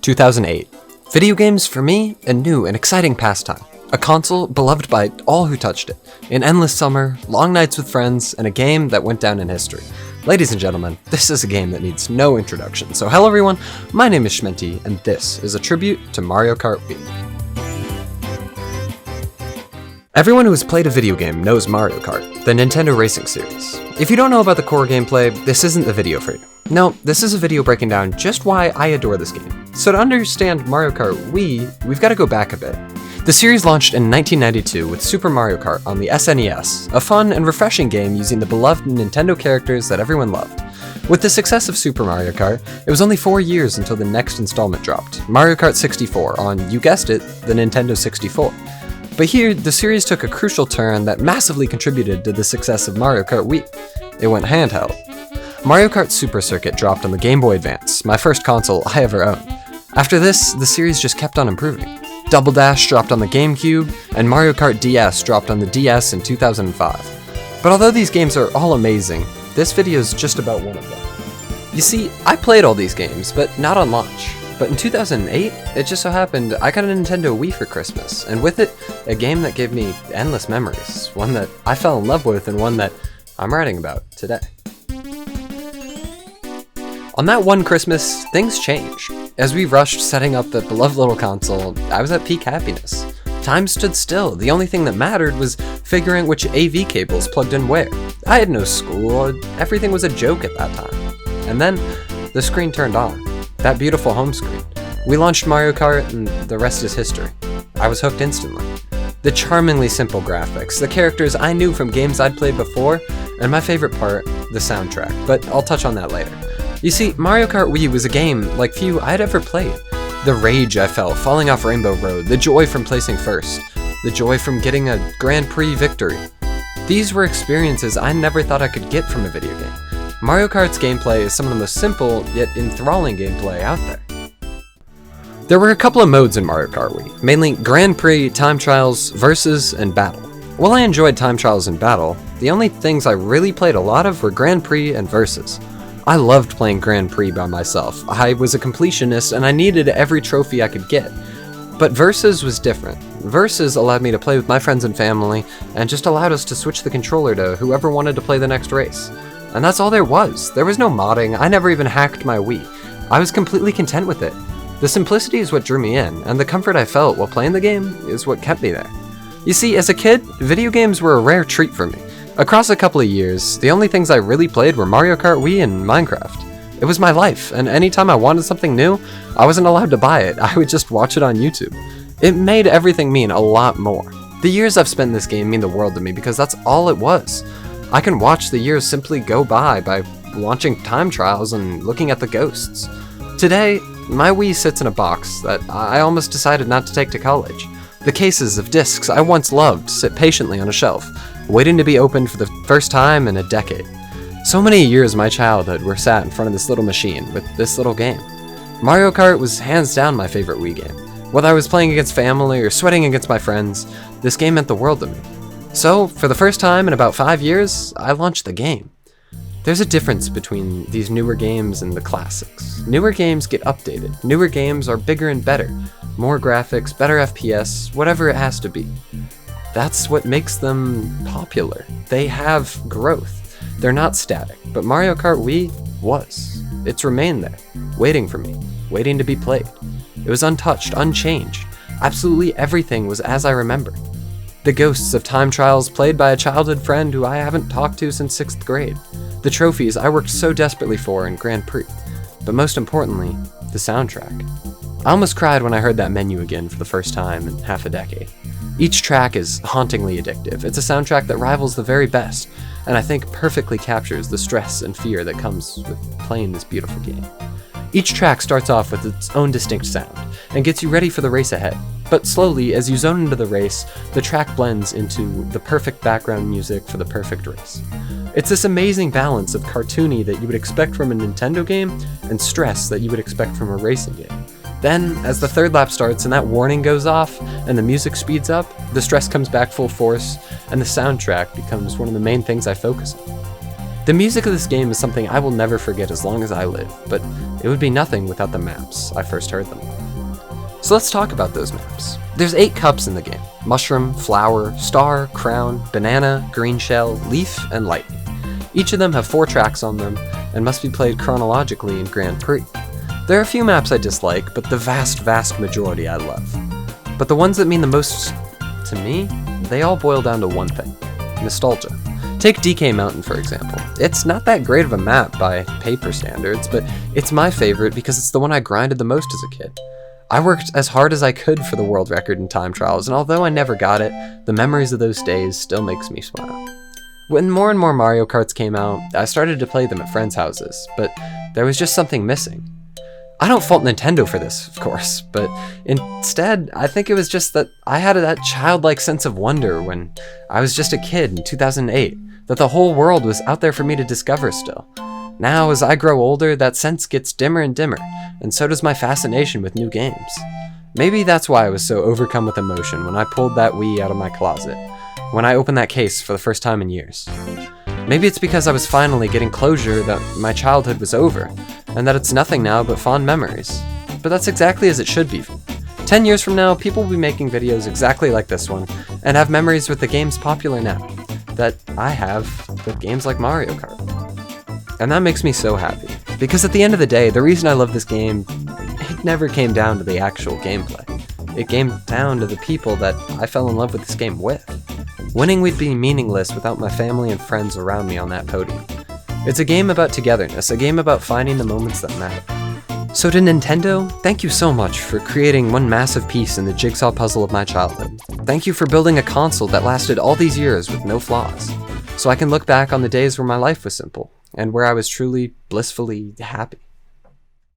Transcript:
2008. Video games, for me, a new and exciting pastime. A console beloved by all who touched it. An endless summer, long nights with friends, and a game that went down in history. Ladies and gentlemen, this is a game that needs no introduction. So hello everyone, my name is Shmenty, and this is a tribute to Mariokart Wii. Everyone who has played a video game knows Mario Kart, the Nintendo racing series. If you don't know about the core gameplay, this isn't the video for you. No, this is a video breaking down just why I adore this game. So to understand Mario Kart Wii, we've got to go back a bit. The series launched in 1992 with Super Mario Kart on the SNES, a fun and refreshing game using the beloved Nintendo characters that everyone loved. With the success of Super Mario Kart, it was only 4 years until the next installment dropped, Mario Kart 64 on, you guessed it, the Nintendo 64. But here, the series took a crucial turn that massively contributed to the success of Mario Kart Wii. It went handheld. Mario Kart Super Circuit dropped on the Game Boy Advance, my first console I ever owned. After this, the series just kept on improving. Double Dash dropped on the GameCube, and Mario Kart DS dropped on the DS in 2005. But although these games are all amazing, this video is just about one of them. You see, I played all these games, but not on launch. But in 2008, it just so happened I got a Nintendo Wii for Christmas, and with it, a game that gave me endless memories, one that I fell in love with and one that I'm writing about today. On that one Christmas, things changed. As we rushed setting up the beloved little console, I was at peak happiness. Time stood still. The only thing that mattered was figuring which AV cables plugged in where. I had no school, everything was a joke at that time. And then, the screen turned on. That beautiful home screen. We launched Mario Kart and the rest is history. I was hooked instantly. The charmingly simple graphics, the characters I knew from games I'd played before, and my favorite part, the soundtrack, but I'll touch on that later. You see, Mario Kart Wii was a game like few I'd ever played. The rage I felt falling off Rainbow Road, the joy from placing first, the joy from getting a Grand Prix victory. These were experiences I never thought I could get from a video game. Mario Kart's gameplay is some of the most simple, yet enthralling gameplay out there. There were a couple of modes in Mario Kart Wii, mainly Grand Prix, Time Trials, Versus, and Battle. While I enjoyed Time Trials and Battle, the only things I really played a lot of were Grand Prix and Versus. I loved playing Grand Prix by myself. I was a completionist and I needed every trophy I could get. But Versus was different. Versus allowed me to play with my friends and family, and just allowed us to switch the controller to whoever wanted to play the next race. And that's all there was. There was no modding, I never even hacked my Wii. I was completely content with it. The simplicity is what drew me in, and the comfort I felt while playing the game is what kept me there. You see, as a kid, video games were a rare treat for me. Across a couple of years, the only things I really played were Mario Kart Wii and Minecraft. It was my life, and anytime I wanted something new, I wasn't allowed to buy it, I would just watch it on YouTube. It made everything mean a lot more. The years I've spent in this game mean the world to me because that's all it was. I can watch the years simply go by launching time trials and looking at the ghosts. Today, my Wii sits in a box that I almost decided not to take to college. The cases of discs I once loved sit patiently on a shelf, waiting to be opened for the first time in a decade. So many years of my childhood were sat in front of this little machine with this little game. Mario Kart was hands down my favorite Wii game. Whether I was playing against family or sweating against my friends, this game meant the world to me. So, for the first time in about 5 years, I launched the game. There's a difference between these newer games and the classics. Newer games get updated. Newer games are bigger and better. More graphics, better FPS, whatever it has to be. That's what makes them popular. They have growth. They're not static, but Mario Kart Wii was. It's remained there, waiting for me, waiting to be played. It was untouched, unchanged. Absolutely everything was as I remembered. The ghosts of time trials played by a childhood friend who I haven't talked to since 6th grade. The trophies I worked so desperately for in Grand Prix. But most importantly, the soundtrack. I almost cried when I heard that menu again for the first time in half a decade. Each track is hauntingly addictive. It's a soundtrack that rivals the very best, and I think perfectly captures the stress and fear that comes with playing this beautiful game. Each track starts off with its own distinct sound, and gets you ready for the race ahead. But slowly, as you zone into the race, the track blends into the perfect background music for the perfect race. It's this amazing balance of cartoony that you would expect from a Nintendo game, and stress that you would expect from a racing game. Then, as the third lap starts and that warning goes off, and the music speeds up, the stress comes back full force, and the soundtrack becomes one of the main things I focus on. The music of this game is something I will never forget as long as I live, but it would be nothing without the maps I first heard them. So let's talk about those maps. There's 8 cups in the game: mushroom, flower, star, crown, banana, green shell, leaf, and lightning. Each of them have 4 tracks on them and must be played chronologically in Grand Prix. There are a few maps I dislike, but the vast majority I love. But the ones that mean the most to me, they all boil down to one thing: nostalgia. Take DK Mountain, for example. It's not that great of a map by paper standards, but it's my favorite because it's the one I grinded the most as a kid. I worked as hard as I could for the world record in time trials, and although I never got it, the memories of those days still makes me smile. When more and more Mario Karts came out, I started to play them at friends' houses, but there was just something missing. I don't fault Nintendo for this, of course, but instead, I think it was just that I had that childlike sense of wonder when I was just a kid in 2008, that the whole world was out there for me to discover still. Now, as I grow older, that sense gets dimmer and dimmer, and so does my fascination with new games. Maybe that's why I was so overcome with emotion when I pulled that Wii out of my closet, when I opened that case for the first time in years. Maybe it's because I was finally getting closure that my childhood was over, and that it's nothing now but fond memories. But that's exactly as it should be. 10 years from now, people will be making videos exactly like this one, and have memories with the games popular now, that I have with games like Mario Kart. And that makes me so happy, because at the end of the day, the reason I love this game, it never came down to the actual gameplay. It came down to the people that I fell in love with this game with. Winning would be meaningless without my family and friends around me on that podium. It's a game about togetherness, a game about finding the moments that matter. So to Nintendo, thank you so much for creating one massive piece in the jigsaw puzzle of my childhood. Thank you for building a console that lasted all these years with no flaws, so I can look back on the days where my life was simple, and where I was truly, blissfully happy.